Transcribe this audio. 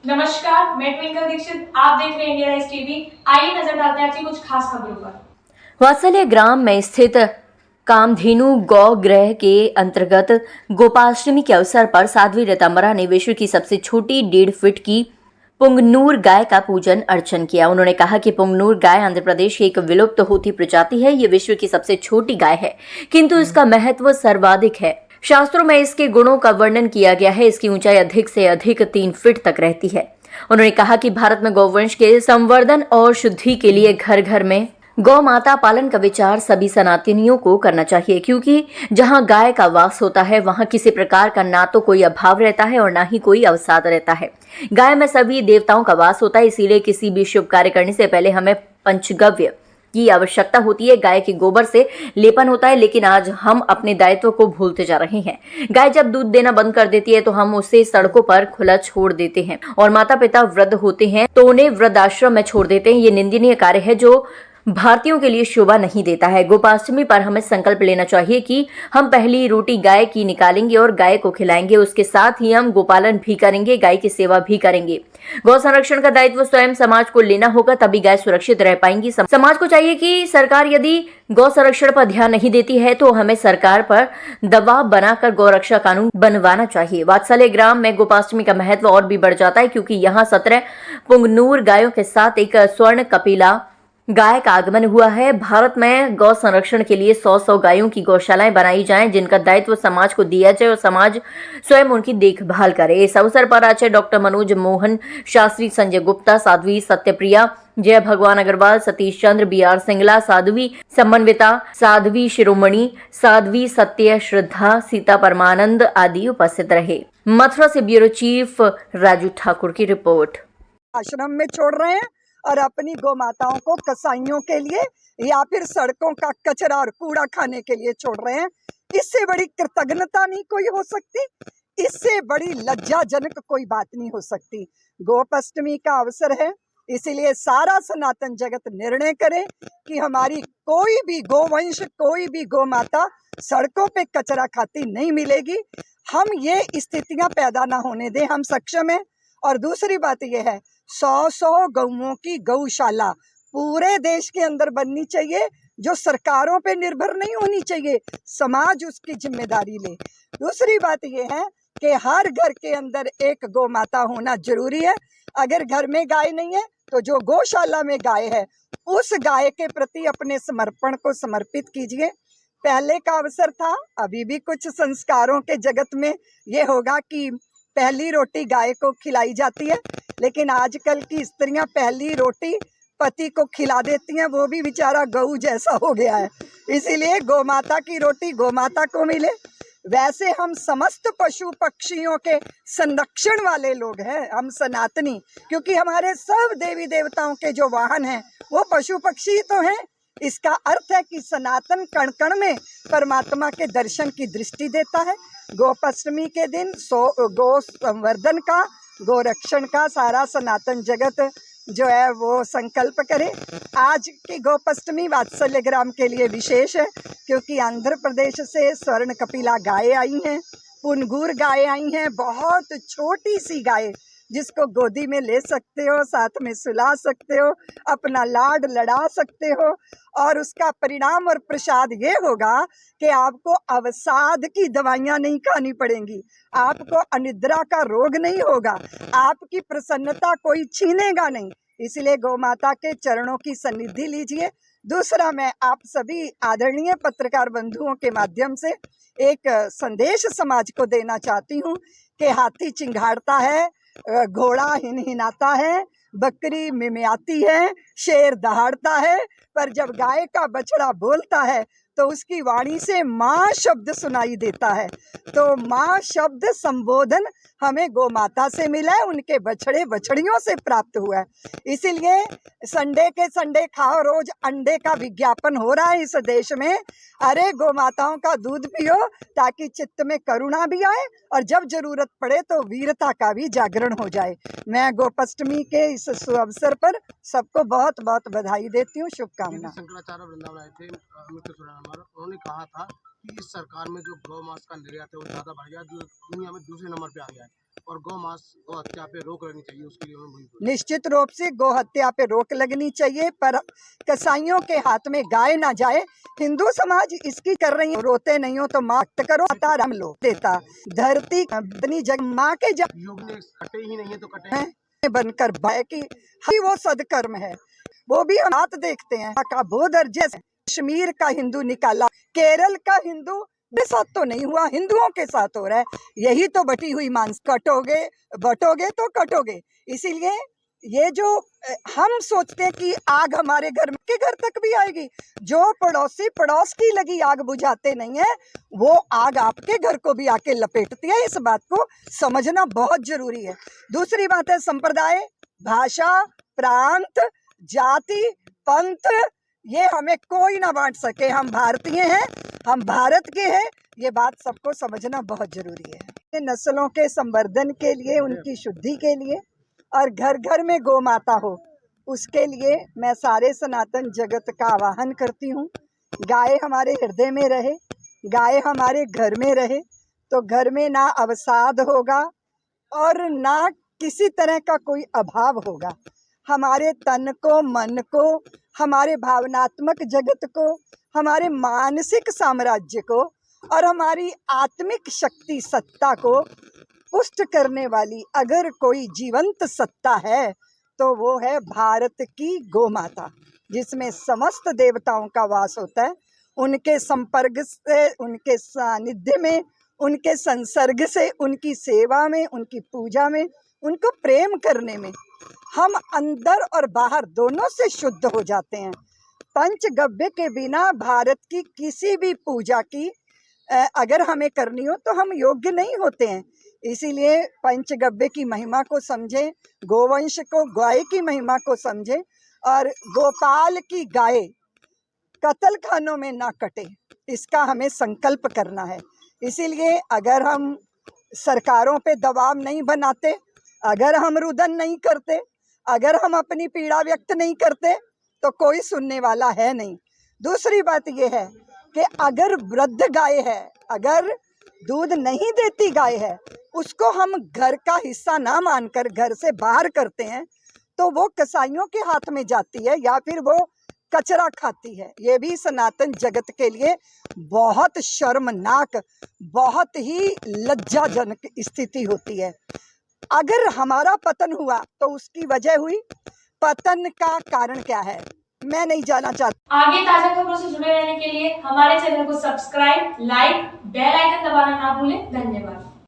नमस्कार, मैं ट्विंकल दीक्षित। आप देख रहे हैं इंडिया राइज टीवी। आइए नजर डालते हैं आज की कुछ खास खबरों पर। वात्सल्य ग्राम में स्थित कामधेनु गौ गृह के अंतर्गत गोपाष्टमी के अवसर पर साध्वी ऋतंबरा ने विश्व की सबसे छोटी 1.5 फीट की पुंगनूर गाय का पूजन अर्चन किया। उन्होंने कहा कि पुंगनूर गाय आंध्र प्रदेश की एक विलुप्त होती प्रजाति है। ये विश्व की सबसे छोटी गाय है, किंतु इसका महत्व सर्वाधिक है। शास्त्रों में इसके गुणों का वर्णन किया गया है। इसकी ऊंचाई अधिक से अधिक 3 फीट तक रहती है। उन्होंने कहा कि भारत में गौवंश के संवर्धन और शुद्धि के लिए घर घर में गौ माता पालन का विचार सभी सनातनियों को करना चाहिए, क्योंकि जहां गाय का वास होता है वहां किसी प्रकार का ना तो कोई अभाव रहता है और ना ही कोई अवसाद रहता है। गाय में सभी देवताओं का वास होता है, इसीलिए किसी भी शुभ कार्य करने से पहले हमें पंचगव्य की आवश्यकता होती है। गाय के गोबर से लेपन होता है, लेकिन आज हम अपने दायित्व को भूलते जा रहे हैं। गाय जब दूध देना बंद कर देती है तो हम उसे सड़कों पर खुला छोड़ देते हैं, और माता पिता वृद्ध होते हैं तो उन्हें वृद्धाश्रम में छोड़ देते हैं। ये निंदनीय कार्य है जो भारतीयों के लिए शोभा नहीं देता है। गोपाष्टमी पर हमें संकल्प लेना चाहिए कि हम पहली रोटी गाय की निकालेंगे और गाय को खिलाएंगे। उसके साथ ही हम गोपालन भी करेंगे, गाय की सेवा भी करेंगे। गौ संरक्षण का दायित्व स्वयं समाज को लेना होगा, तभी गाय सुरक्षित रह पाएंगी। समाज को चाहिए कि सरकार यदि गौ संरक्षण पर ध्यान नहीं देती है तो हमें सरकार पर दबाव बनाकर गौरक्षा कानून बनवाना चाहिए। वात्सल्य ग्राम में गोपाष्टमी का महत्व और भी बढ़ जाता है, क्योंकि यहाँ 17 पुंगनूर गायों के साथ एक स्वर्ण कपिला गाय का आगमन हुआ है। भारत में गौ संरक्षण के लिए 100 गायों की गौशालाएं बनाई जाएं, जिनका दायित्व समाज को दिया जाए और समाज स्वयं उनकी देखभाल करे। इस अवसर पर आचार्य डॉक्टर मनोज मोहन शास्त्री, संजय गुप्ता, साध्वी सत्यप्रिया, जय भगवान अग्रवाल, सतीश चंद्र, BR सिंगला, साध्वी समन्विता, साध्वी शिरोमणि, साध्वी सत्य श्रद्धा, सीता परमानंद आदि उपस्थित रहे। मथुरा से ब्यूरो चीफ राजू ठाकुर की रिपोर्ट। आश्रम में छोड़ रहे हैं और अपनी गौ माताओं को कसाईयों के लिए या फिर सड़कों का कचरा और कूड़ा खाने के लिए छोड़ रहे हैं। इससे बड़ी कृतज्ञता नहीं कोई हो सकती, इससे बड़ी लज्जाजनक कोई बात नहीं हो सकती। गोपाष्टमी का अवसर है, इसीलिए सारा सनातन जगत निर्णय करे कि हमारी कोई भी गोवंश, कोई भी गौ माता सड़कों पे कचरा खाती नहीं मिलेगी। हम ये स्थितियां पैदा ना होने दें, हम सक्षम हैं। और दूसरी बात यह है, 100 गौओं की गौशाला पूरे देश के अंदर बननी चाहिए, जो सरकारों पे निर्भर नहीं होनी चाहिए, समाज उसकी जिम्मेदारी ले। दूसरी बात यह है कि हर घर के अंदर एक गौ माता होना जरूरी है। अगर घर में गाय नहीं है तो जो गौशाला में गाय है उस गाय के प्रति अपने समर्पण को समर्पित कीजिए। पहले का अवसर था, अभी भी कुछ संस्कारों के जगत में ये होगा कि पहली रोटी गाय को खिलाई जाती है, लेकिन आजकल की स्त्रियां पहली रोटी पति को खिला देती हैं, वो भी बेचारा गऊ जैसा हो गया है। इसीलिए गौ माता की रोटी गौ माता को मिले। वैसे हम समस्त पशु पक्षियों के संरक्षण वाले लोग हैं, हम सनातनी, क्योंकि हमारे सब देवी देवताओं के जो वाहन हैं वो पशु पक्षी तो हैं। इसका अर्थ है कि सनातन कण कण में परमात्मा के दर्शन की दृष्टि देता है। गोपाष्टमी के दिन गौ संवर्धन का, गौ रक्षण का सारा सनातन जगत जो है वो संकल्प करे। आज की गोपाष्टमी वात्सल्य ग्राम के लिए विशेष है, क्योंकि आंध्र प्रदेश से स्वर्ण कपिला गाय आई हैं, पुनगूर गाय आई हैं, बहुत छोटी सी गाय जिसको गोदी में ले सकते हो, साथ में सुला सकते हो, अपना लाड लड़ा सकते हो। और उसका परिणाम और प्रसाद ये होगा कि आपको अवसाद की दवाइयाँ नहीं खानी पड़ेंगी, आपको अनिद्रा का रोग नहीं होगा, आपकी प्रसन्नता कोई छीनेगा नहीं। इसलिए गौ माता के चरणों की सन्निधि लीजिए। दूसरा, मैं आप सभी आदरणीय पत्रकार बंधुओं के माध्यम से एक संदेश समाज को देना चाहती हूँ कि हाथी चिंघाड़ता है, घोड़ा हिनहिनाता है, बकरी मिमियाती है, शेर दहाड़ता है, पर जब गाय का बछड़ा बोलता है तो उसकी वाणी से माँ शब्द सुनाई देता है। तो माँ शब्द संबोधन हमें गौ माता से मिला है, उनके बछड़े बछड़ियों से प्राप्त हुआ है। इसीलिए संडे के संडे खाओ रोज अंडे का विज्ञापन हो रहा है इस देश में। अरे गौ माताओं का दूध पियो ताकि चित्त में करुणा भी आए और जब जरूरत पड़े तो वीरता का भी जागरण हो जाए। मैं गोपाष्टमी के इस अवसर पर सबको बहुत बहुत बधाई देती हूँ, शुभकामना। शंकराचार्य वृंदावन आए थे अमृत उन्होंने कहा था कि इस सरकार में जो गौ मांस का निर्यात है वो ज्यादा बढ़ गया, जो दुनिया में दूसरे नंबर पे आ गया है। और गौ मांस गौ हत्या पे रोक लगनी चाहिए, उसके लिए उन्होंने वही निश्चित रूप से गौ हत्या पे रोक लगनी चाहिए, पर कसाईयों के हाथ में गाय ना जाए। हिंदू समाज इसकी कर रही है, रोते नहीं हो तो मात करो, माता राम लो देता धरती अपनी जग माँ के जग योग ने कटे ही नहीं है तो कटे बनकर भाई की ही वो सदकर्म है। वो भी हम हाथ देखते हैं का वो दर्जे से कश्मीर का हिंदू निकाला, केरल का हिंदू के साथ तो नहीं हुआ, हिंदुओं के साथ हो रहा है। यही तो बटी हुई मांस कटोगे बटोगे तो कटोगे। इसीलिए ये जो हम सोचते हैं कि आग हमारे घर के घर तक भी आएगी, जो पड़ोसी पड़ोस की लगी आग बुझाते नहीं है, वो आग आपके घर को भी आके लपेटती है। इस बात को समझना बहुत जरूरी है। दूसरी बात है संप्रदाय, भाषा, प्रांत, जाति, पंथ, ये हमें कोई ना बांट सके। हम भारतीय हैं, हम भारत के हैं, ये बात सबको समझना बहुत जरूरी है। नस्लों के संवर्धन के लिए, उनकी शुद्धि के लिए और घर घर में गौ माता हो, उसके लिए मैं सारे सनातन जगत का आह्वान करती हूँ। गाय हमारे हृदय में रहे, गाय हमारे घर में रहे, तो घर में ना अवसाद होगा और ना किसी तरह का कोई अभाव होगा। हमारे तन को, मन को, हमारे भावनात्मक जगत को, हमारे मानसिक साम्राज्य को और हमारी आत्मिक शक्ति सत्ता को पुष्ट करने वाली अगर कोई जीवंत सत्ता है तो वो है भारत की गौ माता, जिसमें समस्त देवताओं का वास होता है। उनके संपर्क से, उनके सानिध्य में, उनके संसर्ग से, उनकी सेवा में, उनकी पूजा में, उनको प्रेम करने में हम अंदर और बाहर दोनों से शुद्ध हो जाते हैं। पंचगव्य के बिना भारत की किसी भी पूजा की अगर हमें करनी हो तो हम योग्य नहीं होते हैं। इसीलिए पंचगव्य की महिमा को समझें, गोवंश को, गाय की महिमा को समझें और गोपाल की गाय कत्ल खानों में ना कटे, इसका हमें संकल्प करना है। इसीलिए अगर हम सरकारों पे दबाव नहीं बनाते, अगर हम रुदन नहीं करते, अगर हम अपनी पीड़ा व्यक्त नहीं करते तो कोई सुनने वाला है नहीं। दूसरी बात यह है कि अगर वृद्ध गाय है, अगर दूध नहीं देती गाय है, उसको हम घर का हिस्सा ना मानकर घर से बाहर करते हैं तो वो कसाईयों के हाथ में जाती है या फिर वो कचरा खाती है। ये भी सनातन जगत के लिए बहुत शर्मनाक, बहुत ही लज्जाजनक स्थिति होती है। अगर हमारा पतन हुआ तो उसकी वजह हुई, पतन का कारण क्या है मैं नहीं जाना चाहती। आगे ताजा खबरों से जुड़े रहने के लिए हमारे चैनल को सब्सक्राइब, लाइक, बेल आइकन दबाना ना भूलें। धन्यवाद।